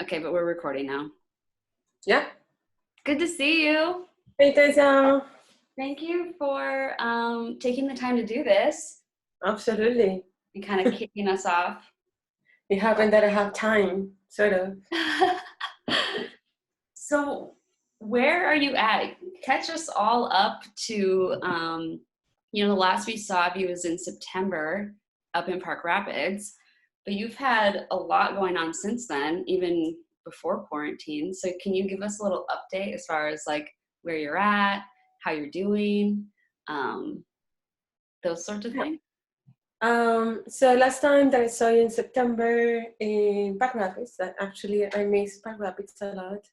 Okay, but we're recording now. Yeah. Good to see you. Hey, Tessa. Thank you for taking the time to do this Absolutely. and kind of kicking us off. It happened that I have time, sort of. So, where are you at? Catch us all up to, the last we saw of you was in September up in Park Rapids, but you've had a lot going on since then, even before quarantine. So, can you give us a little update as far as like where you're at, how you're doing, um, those sorts of Yeah. things? So last time that I saw you in September in Park Rapids, that actually I miss Park Rapids a lot.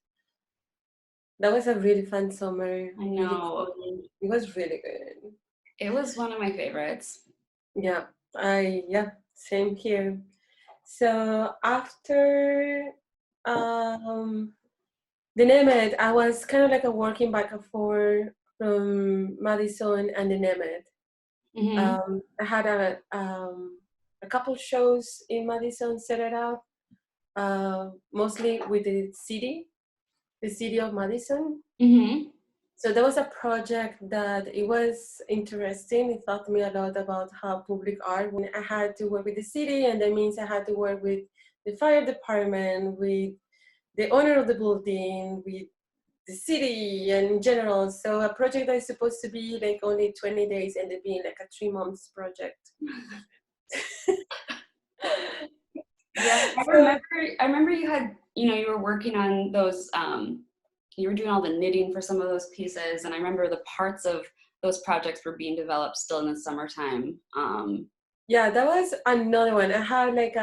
That was a really fun summer, I really know. cool. It was really good. It was one of my favorites. Yeah, same here. So after the Nemeth, I was kind of like a working back and forth from Madison and the Nemeth. Mm-hmm. I had a couple shows in Madison set it up, mostly with the city of Madison. Mm-hmm. So there was a project that it was interesting. It taught me a lot about how public art. When I had to work with the city, and that means I had to work with the fire department, with the owner of the building, with the city and in general. So a project that is supposed to be like only 20 days ended up being like a 3 months project. Yeah, So, I remember you had, you were working on those, you were doing all the knitting for some of those pieces, and I remember the parts of those projects were being developed still in the summertime. yeah, that was another one. I had like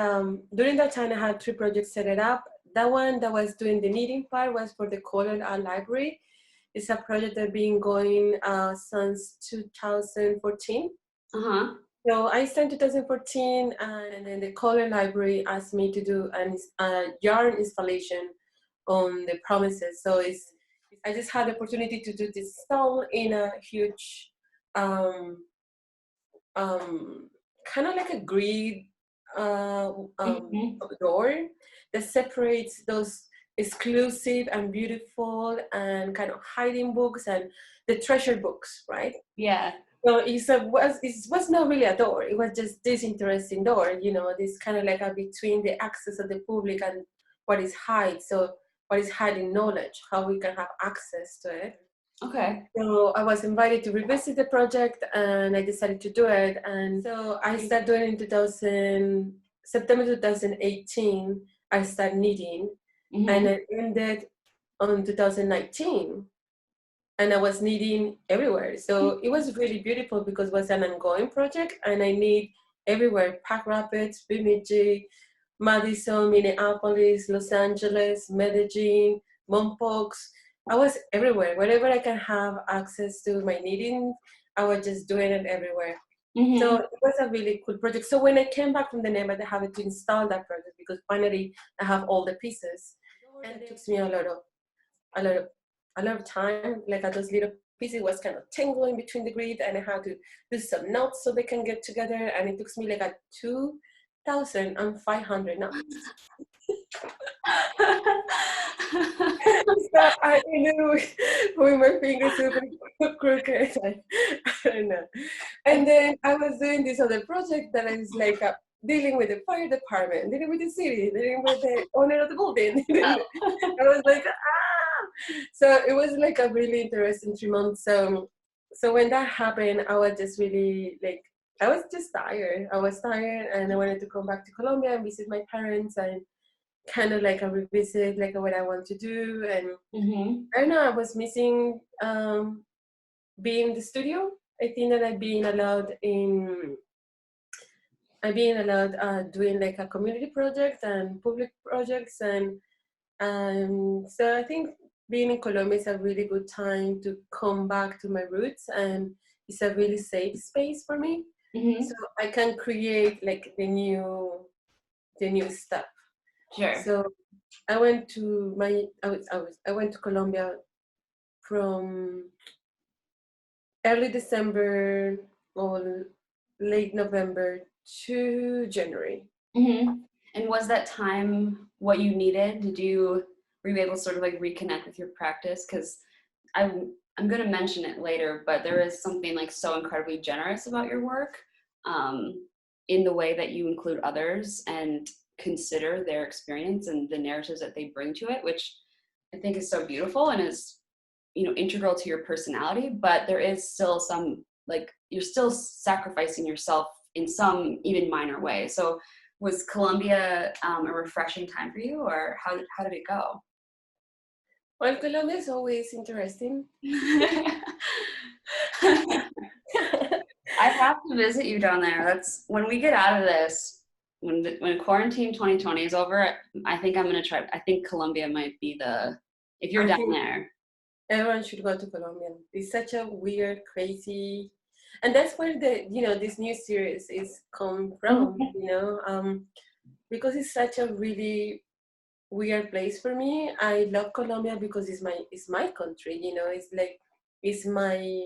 during that time I had 3 projects set it up. That one that was doing the knitting part was for the Colon Art Library. It's a project that's been going since 2014. Uh-huh. So I started 2014, and then the Colon Library asked me to do a yarn installation on the premises. So I just had the opportunity to do this stall in a huge um, um, kind of like a grid uh, um, Mm-hmm. door that separates those exclusive and beautiful and kind of hiding books and the treasure books, right? Yeah. So it was not really a door. It was just this interesting door, this kind of like a between the access of the public and what is hide. So what is hiding knowledge, how we can have access to it. Okay. So I was invited to revisit the project, and I decided to do it. And so I started doing it in September 2018. I started knitting, and Mm-hmm. it ended on 2019. And I was knitting everywhere. So it was really beautiful because it was an ongoing project, and I knit everywhere: Park Rapids, Bemidji, Madison, Minneapolis, Los Angeles, Medellin, Mompox. I was everywhere. Wherever I can have access to my knitting, I was just doing it everywhere. So Mm-hmm. it was a really cool project. So when I came back from the NEMA, I had to install that project because finally I have all the pieces. And it took me a lot of a lot of time. Like at those little pieces was kind of tangling between the grid, and I had to do some knots so they can get together. And it took me like a 2,500 knots. So I knew with my fingers super crooked. I don't know. And then I was doing this other project that is like dealing with the fire department, dealing with the city, dealing with the owner of the building. I was like, so it was like a really interesting 3 months. So when that happened, I was just really like, I was just tired. I was tired, and I wanted to come back to Colombia and visit my parents and kind of like a revisit like what I want to do. And Mm-hmm. I don't know, I was missing being in the studio. I think that I've been allowed doing like a community project and public projects, and so I think being in Colombia is a really good time to come back to my roots, and it's a really safe space for me. Mm-hmm. So I can create like the new stuff. Sure. So I went to I went to Colombia from early December or late November to January. Mm-hmm. And was that time what you needed? Were you able to sort of like reconnect with your practice? Because I'm going to mention it later, but there is something like so incredibly generous about your work, in the way that you include others and consider their experience and the narratives that they bring to it, which I think is so beautiful and is, integral to your personality. But there is still some, like, you're still sacrificing yourself in some even minor way. So was Colombia a refreshing time for you, or how did it go? Well, Colombia is always interesting. I have to visit you down there. That's when we get out of this. When quarantine 2020 is over, I think I'm gonna try. I think Colombia might be if you're I down think there. everyone should go to Colombia. It's such a weird, crazy, and that's where this new series is come from. Because it's such a really weird place for me. I love Colombia because it's my country. It's my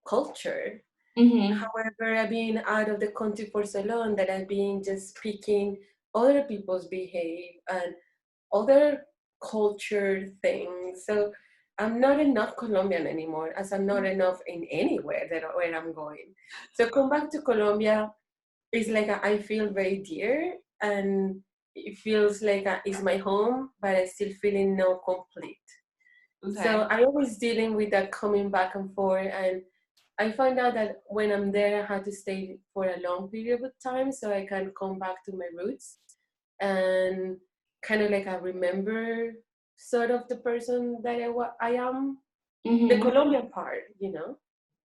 culture. Mm-hmm. However, I've been out of the country for so long that I've been just speaking other people's behavior and other culture things. So I'm not enough Colombian anymore, as I'm not enough in anywhere where I'm going. So come back to Colombia is like I feel very dear, and it feels like it's my home, but I still feeling no complete. Okay. So I always dealing with that coming back and forth, and I find out that when I'm there, I have to stay for a long period of time so I can come back to my roots and kind of like I remember sort of the person that I am, the Mm-hmm. Colombian part.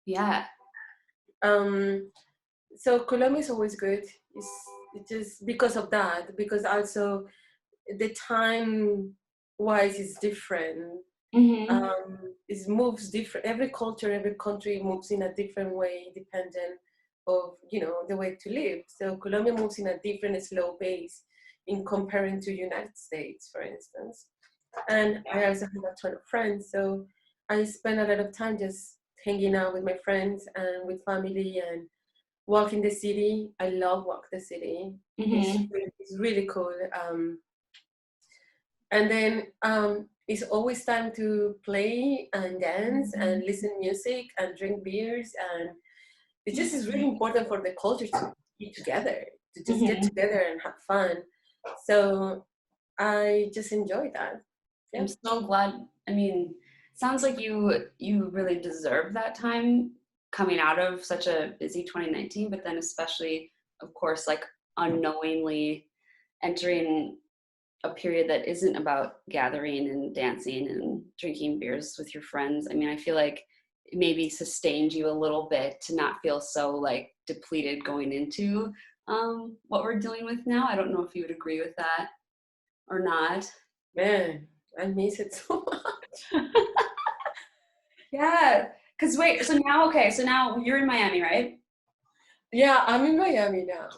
Yeah. So Colombia is always good. It's just because of that, because also the time wise is different. Mm-hmm. It moves different. Every culture, every country moves in a different way, dependent of the way to live. So Colombia moves in a different slow pace in comparing to United States, for instance. And I also have a ton of friends, so I spend a lot of time just hanging out with my friends and with family and walking the city. I love walk the city. Mm-hmm. It's really cool. And then it's always time to play and dance and listen music and drink beers, and it just is really important for the culture to be together, to just get Mm-hmm. together and have fun. So I just enjoy that. Yeah. I'm so glad. I mean, sounds like you really deserve that time coming out of such a busy 2019, but then especially, of course, like unknowingly entering a period that isn't about gathering and dancing and drinking beers with your friends. I mean, I feel like it maybe sustained you a little bit to not feel so like depleted going into what we're dealing with now. I don't know if you would agree with that or not. Man, I miss it so much. Yeah. Cause wait, so now you're in Miami, right? Yeah, I'm in Miami now.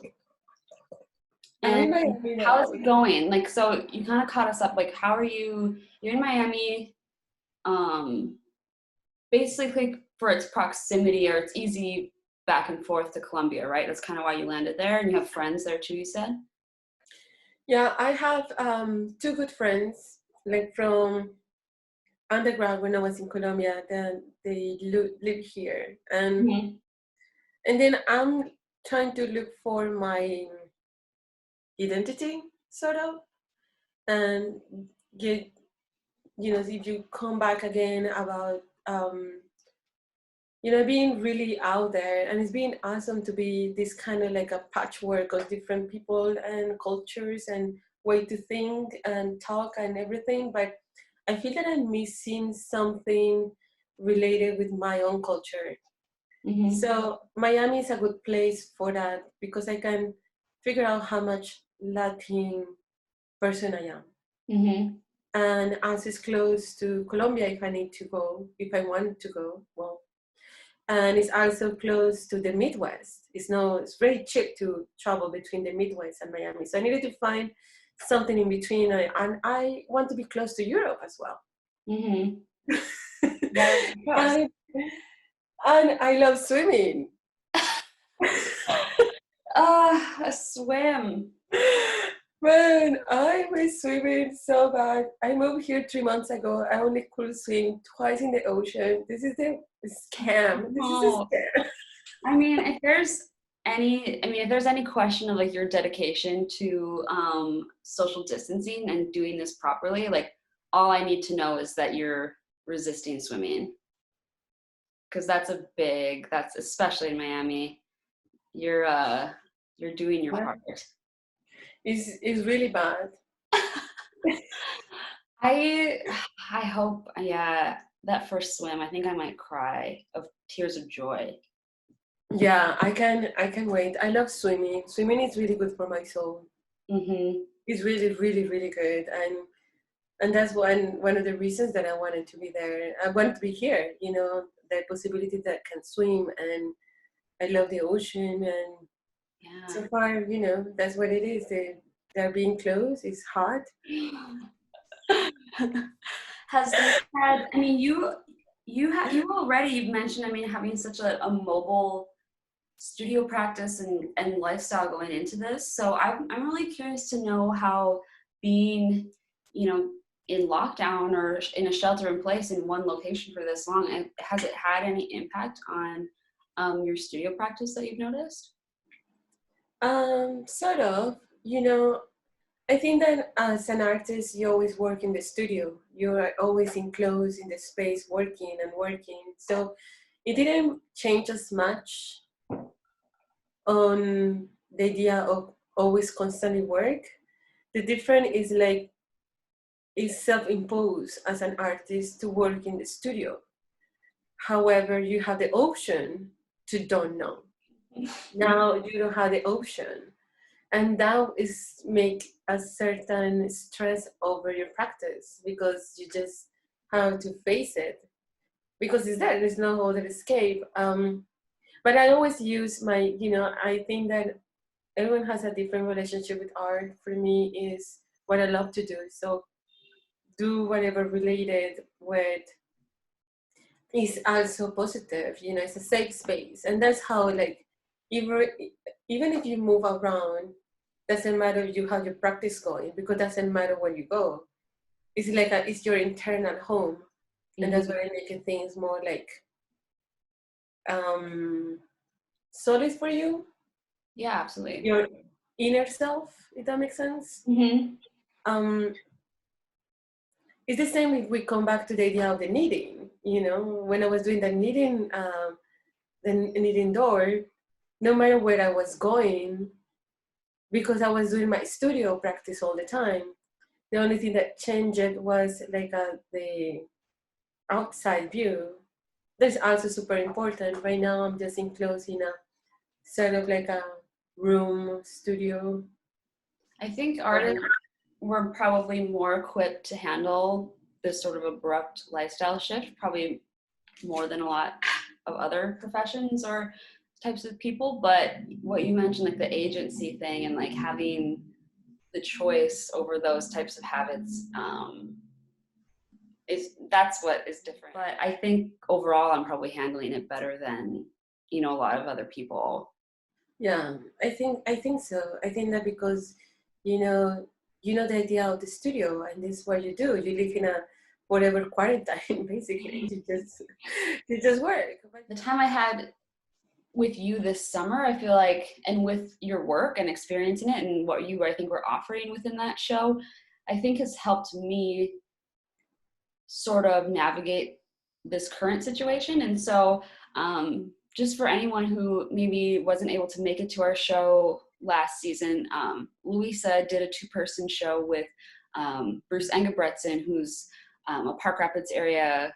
I'm And in Miami how is now. it going? Like, so you kind of caught us up. Like, how are you? You're in Miami, um, basically for its proximity or its easy back and forth to Colombia, right? That's kind of why you landed there, and you have friends there too. You said. Yeah, I have two good friends, like from undergrad when I was in Colombia. Then they live here, Mm-hmm. and then I'm trying to look for my identity, sort of, and get if you come back again about being really out there, and it's been awesome to be this kind of like a patchwork of different people and cultures and way to think and talk and everything. But I feel that I'm missing something related with my own culture. Mm-hmm. So Miami is a good place for that because I can figure out how much Latin person I am. Mm-hmm. And as it's close to Colombia if I need to go, if I want to go, well, and it's also close to the Midwest. It's very cheap to travel between the Midwest and Miami. So I needed to find something in between, and I want to be close to Europe as well. Mm-hmm. Yeah. and, and I love swimming. A swim. Man, I was swimming so bad. I moved here 3 months ago. I only could swim twice in the ocean. This is a scam. This is a Oh, scam. I mean, if there's any question of like your dedication to social distancing and doing this properly, like all I need to know is that you're resisting swimming. Because that's especially in Miami. You're doing your part. It's really bad. I I hope, yeah, that first swim, I think I might cry of tears of joy. Yeah, I can wait. I love swimming. Swimming is really good for my soul. Mm-hmm. It's really, really, really good. And that's one of the reasons that I wanted to be there. I wanted to be here, the possibility that I can swim, and I love the ocean, and Yeah. so far, that's what it is. They're being closed. It's hot. Has this had, I mean, you already, you've mentioned, I mean, having such a mobile studio practice and lifestyle going into this. So I'm really curious to know how being, in lockdown or in a shelter in place in one location for this long, has it had any impact on your studio practice that you've noticed? Sort of. I think that as an artist, you always work in the studio. You are always enclosed in the space, working and working. So it didn't change as much on the idea of always constantly work. The difference is like it's self-imposed as an artist to work in the studio. However, you have the option to don't know. Now you don't have the option, and that is make a certain stress over your practice because you just have to face it because it's there. There's no other escape. But I always use I think that everyone has a different relationship with art. For me, is what I love to do. So do whatever related with is also positive. It's a safe space, and that's how like even even if you move around, doesn't matter you how your practice going because doesn't matter where you go. It's like it's your internal home, and that's why I make things more like solid for you. Yeah, absolutely. Your inner self, if that makes sense. Mm-hmm. It's the same if we come back to the idea of the knitting. When I was doing the knitting door, no matter where I was going, because I was doing my studio practice all the time, the only thing that changed was like the outside view. That's also super important. Right now, I'm just enclosed in a sort of like a room studio. I think artists were probably more equipped to handle this sort of abrupt lifestyle shift, probably more than a lot of other professions or types of people. But what you mentioned, like the agency thing and like having the choice over those types of habits, that's what is different. But I think overall I'm probably handling it better than a lot of other people. Yeah, I think so. I think that because you know the idea of the studio, and this is what you do. You live in a whatever quarantine basically. You just work. The time I had with you this summer, I feel like, and with your work and experiencing it and what you, I think, were offering within that show, I think has helped me sort of navigate this current situation. And so just for anyone who maybe wasn't able to make it to our show last season, Luisa did a 2-person show with Bruce Engebretson, who's a Park Rapids area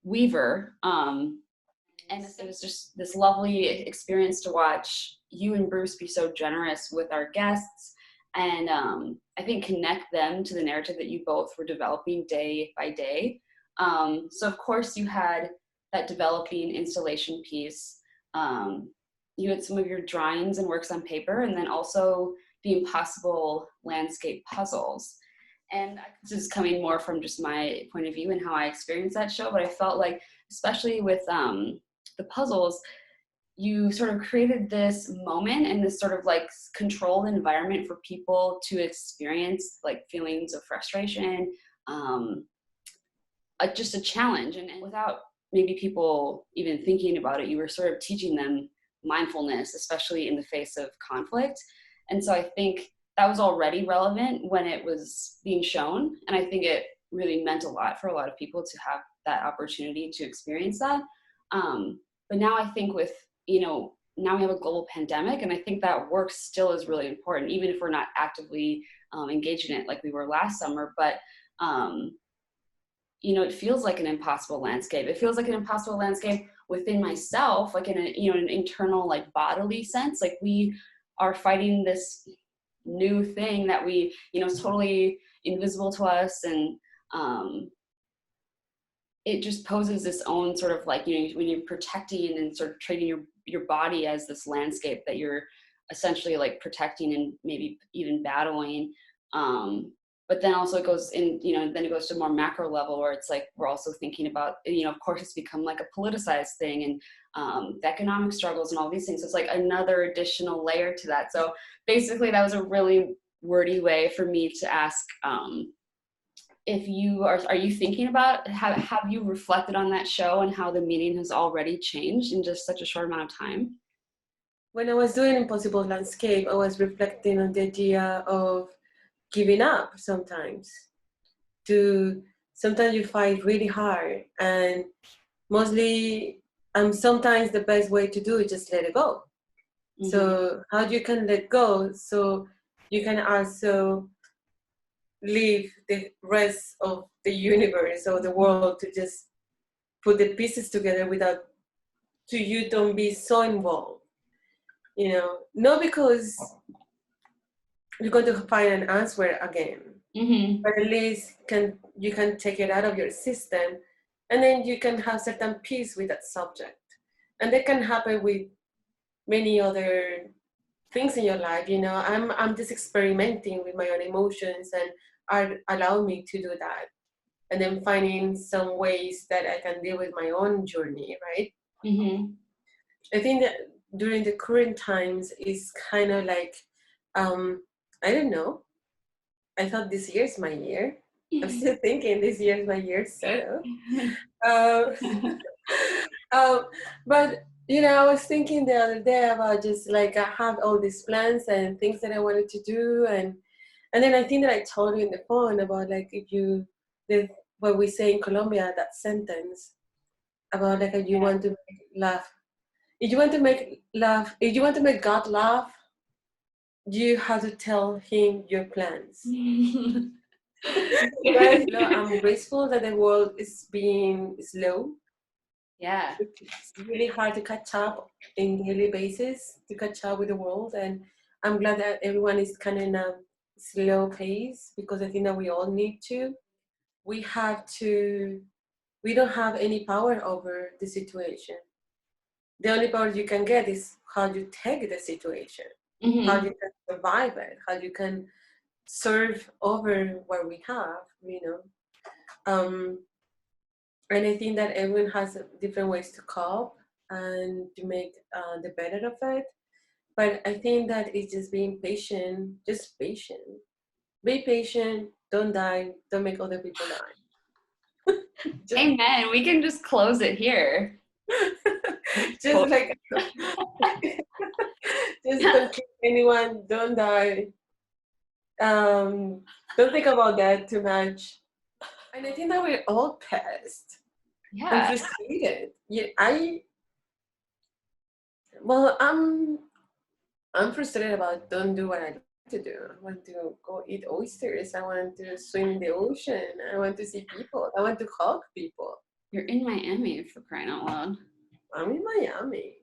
weaver. And it was just this lovely experience to watch you and Bruce be so generous with our guests and I think connect them to the narrative that you both were developing day by day. So of course you had that developing installation piece. You had some of your drawings and works on paper, and then also the impossible landscape puzzles. And this is coming more from just my point of view and how I experienced that show, but I felt like, especially with the puzzles, you sort of created this moment and this sort of like controlled environment for people to experience like feelings of frustration, um, just a challenge. And without maybe people even thinking about it, you were sort of teaching them mindfulness, especially in the face of conflict. And so I think that was already relevant when it was being shown. And I think it really meant a lot for a lot of people to have that opportunity to experience that. But now I think with, now we have a global pandemic, and I think that work still is really important, even if we're not actively engaged in it like we were last summer. But it feels like an impossible landscape. It feels like an impossible landscape within myself, like in an internal, like bodily sense. Like we are fighting this new thing that we, is totally invisible to us. And it just poses its own sort of like, when you're protecting and sort of treating your body as this landscape that you're essentially like protecting and maybe even battling. But then also it goes in, then it goes to a more macro level where it's like, we're also thinking about, of course it's become like a politicized thing, and the economic struggles and all these things. So it's like another additional layer to that. So basically that was a really wordy way for me to ask, if you are you thinking about, have you reflected on that show and how the meaning has already changed in just such a short amount of time? When I was doing Impossible Landscape, I was reflecting on the idea of giving up sometimes. Sometimes you fight really hard, and mostly, sometimes the best way to do it is just let it go. Mm-hmm. So how you can let go, so you can also leave the rest of the universe or the world to just put the pieces together so you don't be so involved. Not because you're going to find an answer again, mm-hmm. but at least you can take it out of your system, and then you can have certain peace with that subject. And that can happen with many other things in your life. I'm just experimenting with my own emotions, and art allowed me to do that, and then finding some ways that I can deal with my own journey, right? Mm-hmm. I think that during the current times is kind of like, I don't know. I thought this year's my year. I'm still thinking this year's my year, so. But I was thinking the other day about just like I have all these plans and things that I wanted to do, and then I think that I told you in the phone about like what we say in Colombia, that sentence about like if you want to laugh. If you want to make God laugh, you have to tell him your plans. I'm grateful that the world is being slow. Yeah. It's really hard to catch up in daily basis, to catch up with the world. And I'm glad that everyone is kind of in a slow pace, because I think that we all need to. We don't have any power over the situation. The only power you can get is how you take the situation, mm-hmm. how you can survive it, how you can serve over what we have, and I think that everyone has different ways to cope and to make the better of it. But I think that it's just being patient, just patient. Be patient, don't die, don't make other people die. Amen. We can just close it here. Just like, just don't kill anyone, don't die. Don't think about that too much. And I think that we're all pissed. Yeah. I'm frustrated. Yeah, I'm frustrated about don't do what I like to do. I want to go eat oysters. I want to swim in the ocean. I want to see people. I want to hug people. You're in Miami, for crying out loud. I'm in Miami.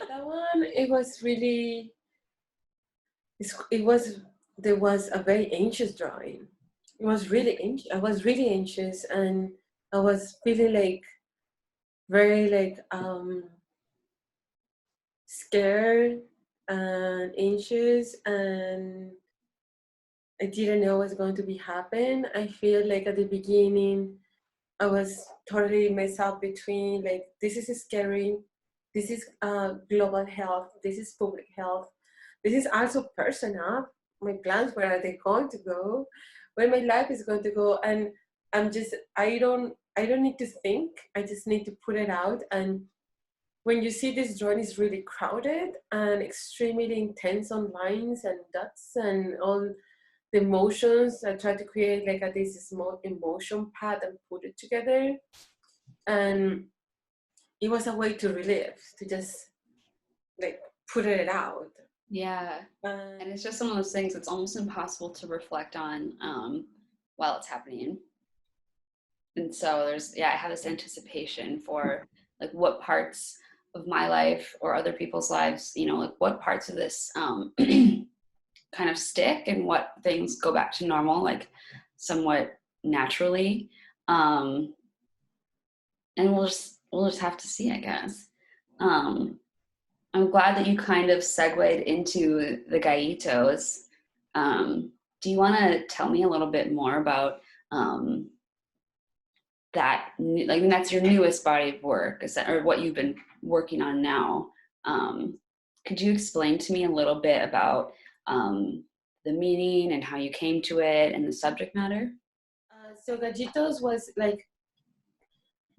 That one, there was a very anxious drawing. It was really anxious. I was really anxious, and I was feeling like very like scared and anxious, and I didn't know what's going to be happen. I feel like at the beginning I was totally messed up between like, this is scary, this is global health, this is public health, this is also personal. My plans, where are they going to go, where my life is going to go, and I don't need to think. I just need to put it out. And when you see this drawing is really crowded and extremely intense on lines and dots and all the emotions, I try to create like this small emotion pad and put it together. And it was a way to relive, to just like put it out. Yeah. And it's just some of those things it's almost impossible to reflect on while it's happening. And so I have this anticipation for like what parts of my life or other people's lives, like what parts of this kind of stick and what things go back to normal, like somewhat naturally. And we'll just have to see, I guess. I'm glad that you kind of segued into the gallitos. Do you want to tell me a little bit more about that? Like, that's your newest body of work, is that, or what you've been working on now? Could you explain to me a little bit about the meaning and how you came to it and the subject matter? So gallitos was like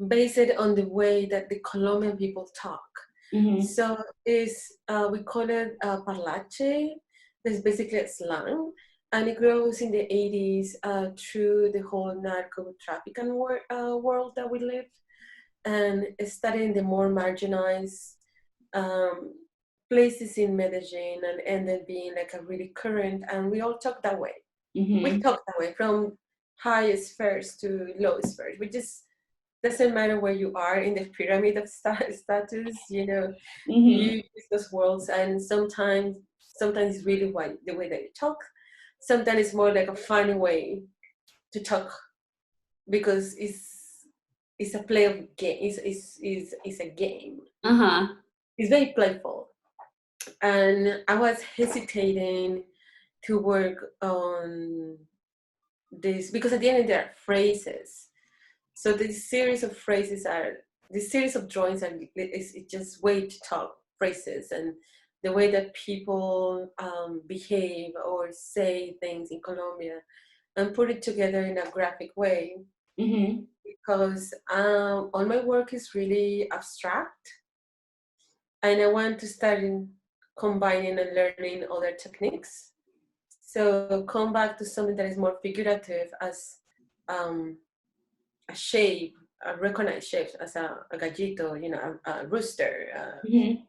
based on the way that the Colombian people talk. Mm-hmm. So we call it parlache. That's basically a slang, and it grows in the 80s through the whole narco-trafficking world that we live, and studying the more marginalized places in Medellin, and ended being like a really current, and we all talk that way. Mm-hmm. We talk that way from highest first to lowest first. We just doesn't matter where you are in the pyramid of status, mm-hmm. You use those words, and sometimes it's really the way that you talk. Sometimes it's more like a funny way to talk, because it's a play of game. It's a game. Uh-huh. It's very playful, and I was hesitating to work on this because at the end there are phrases. So this series of drawings it's just way to talk phrases and the way that people behave or say things in Colombia, and put it together in a graphic way. Mm-hmm. Because all my work is really abstract, and I want to start combining and learning other techniques. So come back to something that is more figurative, as a shape, a recognized shape, as a gallito, a rooster, mm-hmm.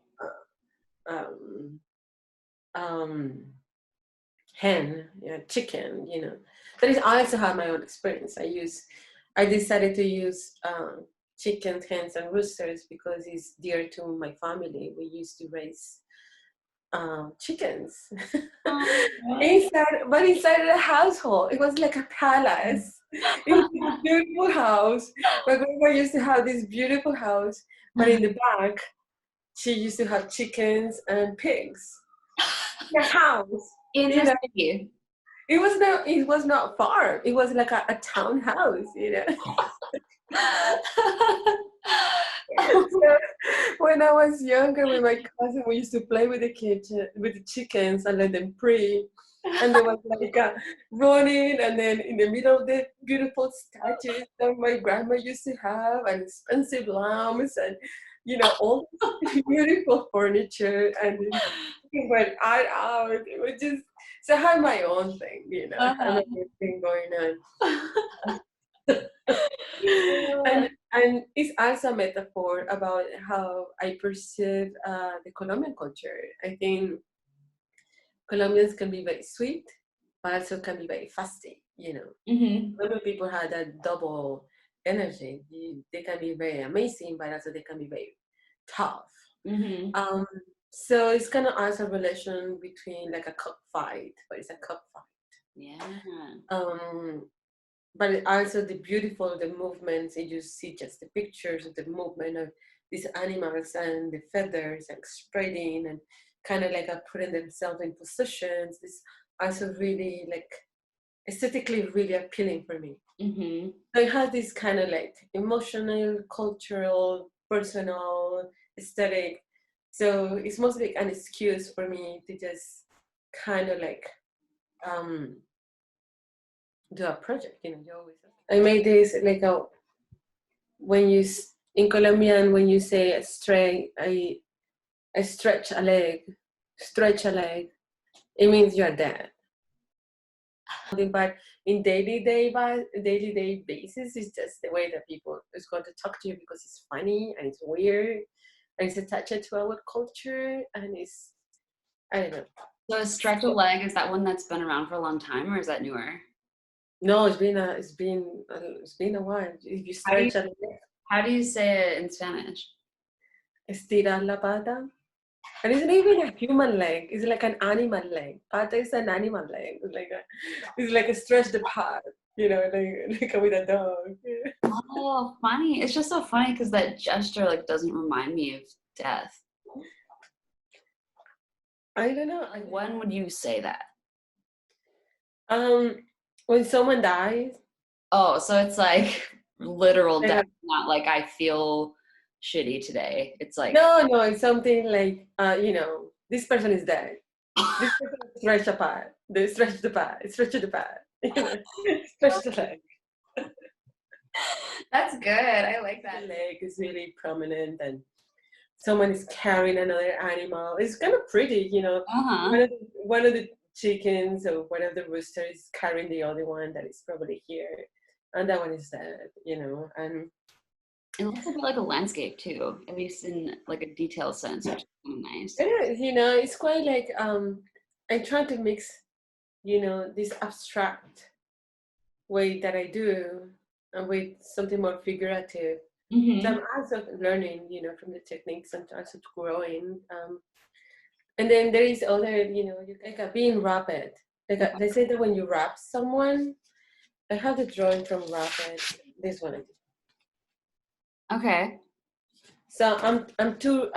Hen, chicken, That is, I also have my own experience. I decided to use chickens, hens, and roosters because it's dear to my family. We used to raise chickens. inside the household. It was like a palace. It was a beautiful house. My grandma used to have this beautiful house, but in the back, she used to have chickens and pigs. The house. In the city. It was not farm. It was like a townhouse, So, when I was younger with my cousin, we used to play with the chickens and let them pray. And there was like running, and then in the middle of the beautiful statues that my grandma used to have, and expensive lamps, and all this beautiful furniture, and then chickens went out. It was just, so I had my own thing, I had my own thing going on. And it's also a metaphor about how I perceive the Colombian culture. I think Colombians can be very sweet, but also can be very fasty, Mm-hmm. Colombian people have that double energy. They can be very amazing, but also they can be very tough. Mm-hmm. So it's kind of also a relation between like a cup fight, but it's a cup fight. Yeah. But also the movements, and you see just the pictures of the movement of these animals and the feathers and spreading and kind of like putting themselves in positions. This also really like aesthetically really appealing for me. Mm-hmm. So it has this kind of like emotional, cultural, personal, aesthetic. So it's mostly an excuse for me to just kind of like do a project. You always. I made this like a when you in Colombian when you say I stretch a leg, it means you're dead. But in daily day basis, it's just the way that people is going to talk to you because it's funny and it's weird and it's attached to our culture and it's I don't know. So a stretch a leg, is that one that's been around for a long time or is that newer? No, it's been a while. If you stretch a leg, how do you say it in Spanish? Estirar la pata. And it's not even a human leg. It's like an animal leg. Pata is an animal leg. It's like a stretch the part, like with a dog. Oh, funny. It's just so funny because that gesture like doesn't remind me of death. I don't know. Like when would you say that? When someone dies. Oh, so it's like literal death, not like I feel shitty today. It's like no, it's something like this person is dead. This person stretch apart. They stretch the part. Stretch the part. Stretch the leg. That's good. I like that. The leg is really prominent, and someone is carrying another animal. It's kind of pretty, Uh-huh. One of the chickens or one of the roosters is carrying the other one that is probably here, and that one is dead, and. It looks a bit like a landscape too, at least in like a detailed sense, which is kind of nice. It is, it's quite like I try to mix, this abstract way that I do and with something more figurative. Mm-hmm. So I'm also learning, from the techniques and also growing. And then there is other, like being rapid. Like they say that when you rap someone, I have the drawing from rapid. This one. Okay. So I'm too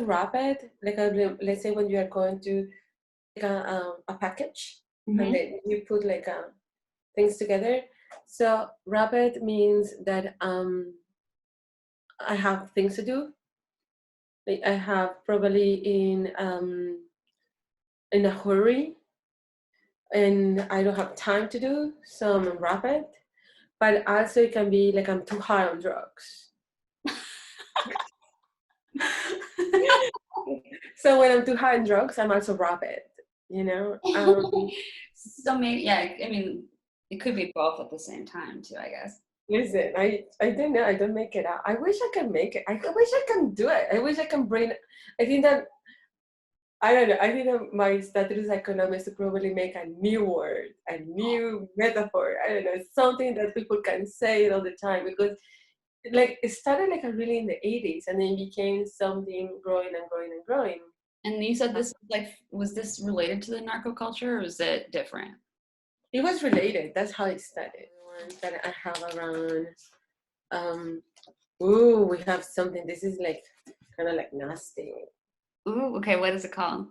rapid. Like let's say when you are going to like a package, mm-hmm. and then you put like things together. So rapid means that I have things to do. Like I have probably in a hurry, and I don't have time to do. So I'm rapid, but also it can be like I'm too high on drugs. So when I'm too high on drugs, I'm also rapid, So maybe, yeah, I mean, it could be both at the same time too, I guess. Listen, I don't know. I don't make it out. I wish I can make it. I wish I can do it. I wish I can bring. I think that. I don't know. I think that my status economist to probably make a new word, a new metaphor. I don't know, something that people can say all the time because, like, it started like really in the 80s and then became something growing and growing and growing. And you said this was this related to the narco culture or was it different? It was related. That's how it started. The ones that I have around. We have something. This is like kind of like nasty. Ooh, okay. What is it called?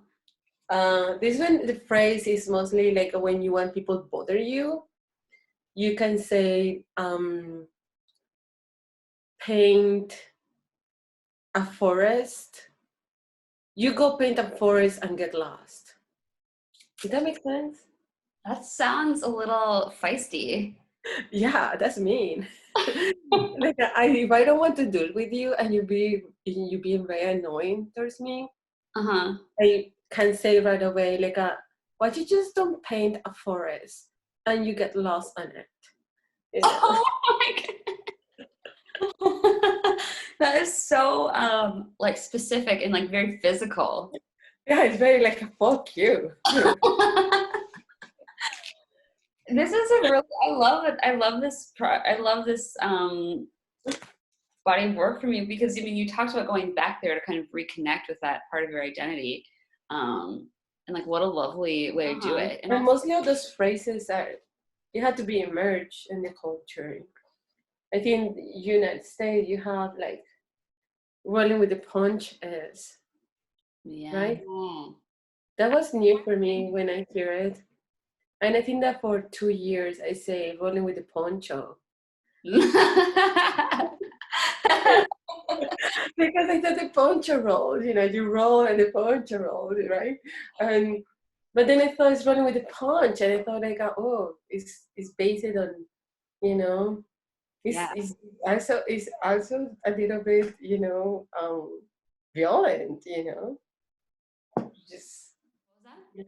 This one, the phrase is mostly like when you want people to bother you, you can say paint a forest. You go paint a forest and get lost. Does that make sense? That sounds a little feisty. Yeah, that's mean. Like if I don't want to deal with you and you being very annoying towards me, I can say right away like, why you just don't paint a forest and you get lost on it? Oh my god, that is so like specific and like very physical. Yeah, it's very like fuck you. This is a really, I love it. I love this body of work from you because I mean you talked about going back there to kind of reconnect with that part of your identity, and like what a lovely way to do it. And mostly all those phrases are you have to be immersed in the culture. I think United States you have like rolling with the punch is right. That was new for me when I hear it. And I think that for 2 years I say rolling with the poncho. Because I thought the poncho roll, you roll and the poncho roll, right? And but then I thought it's running with the punch, and I thought like, oh, it's based on, you know, Yeah. it's also a little bit, violent, just What was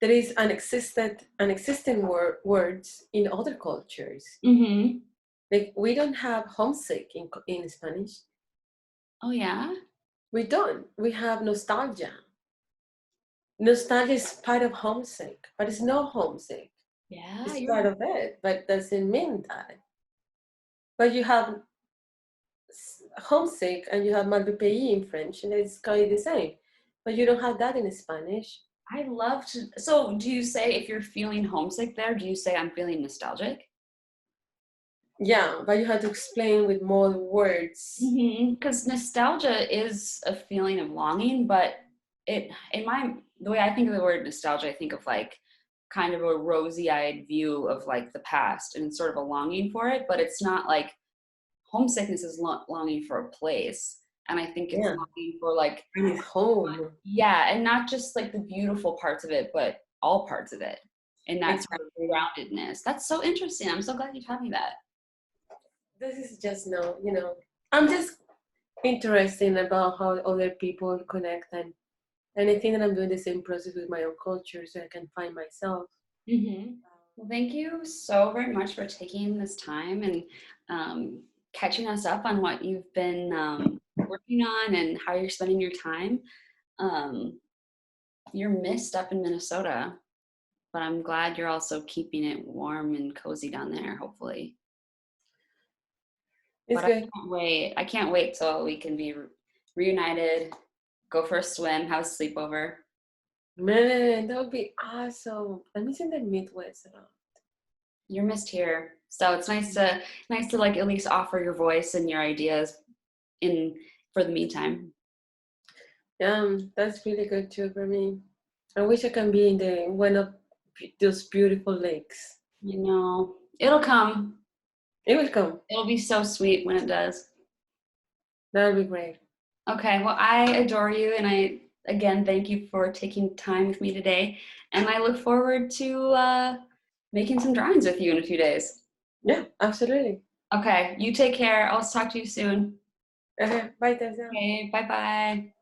there is an existing words in other cultures. that? Mm-hmm. Like we don't have homesick in Spanish. Oh yeah. We don't. We have nostalgia. Nostalgia is part of homesick, but it's not homesick. Yeah. It's You're part of it, but doesn't mean that. But you have homesick and you have mal de pays in French, and it's kind of the same. But you don't have that in Spanish. I love to. So, do you say if you're feeling homesick there, do you say I'm feeling nostalgic? Yeah, but you have to explain with more words. Because nostalgia is a feeling of longing, but the way I think of the word nostalgia, I think of like kind of a rosy-eyed view of like the past and sort of a longing for it, but it's not like homesickness is longing for a place. And I think it's Yeah, longing for like, and it's home. yeah, and not just like the beautiful parts of it, but all parts of it. And that sort of Exactly. groundedness. That's so interesting. I'm so glad you taught me that. This is just no, I'm just interested about how other people connect, and I think that I'm doing the same process with my own culture so I can find myself. Well, thank you so very much for taking this time and catching us up on what you've been working on and how you're spending your time. Um, you're missed up in Minnesota, but I'm glad you're also keeping it warm and cozy down there, hopefully. It's But I good. can't wait. I can't wait till we can be reunited, go for a swim, have a sleepover. Man, that would be awesome. I'm missing the Midwest a lot. You're missed here. So it's nice to like at least offer your voice and your ideas in for the meantime. Yeah, that's really good too for me. I wish I can be in the one of those beautiful lakes. You know, it'll come. It will come. It'll be so sweet when it does. That'll be great. Okay, well, I adore you, and I again thank you for taking time with me today. And I look forward to making some drawings with you in a few days. Yeah, absolutely. Okay, you take care. I'll talk to you soon. Okay, bye, Tessa. Okay, bye bye.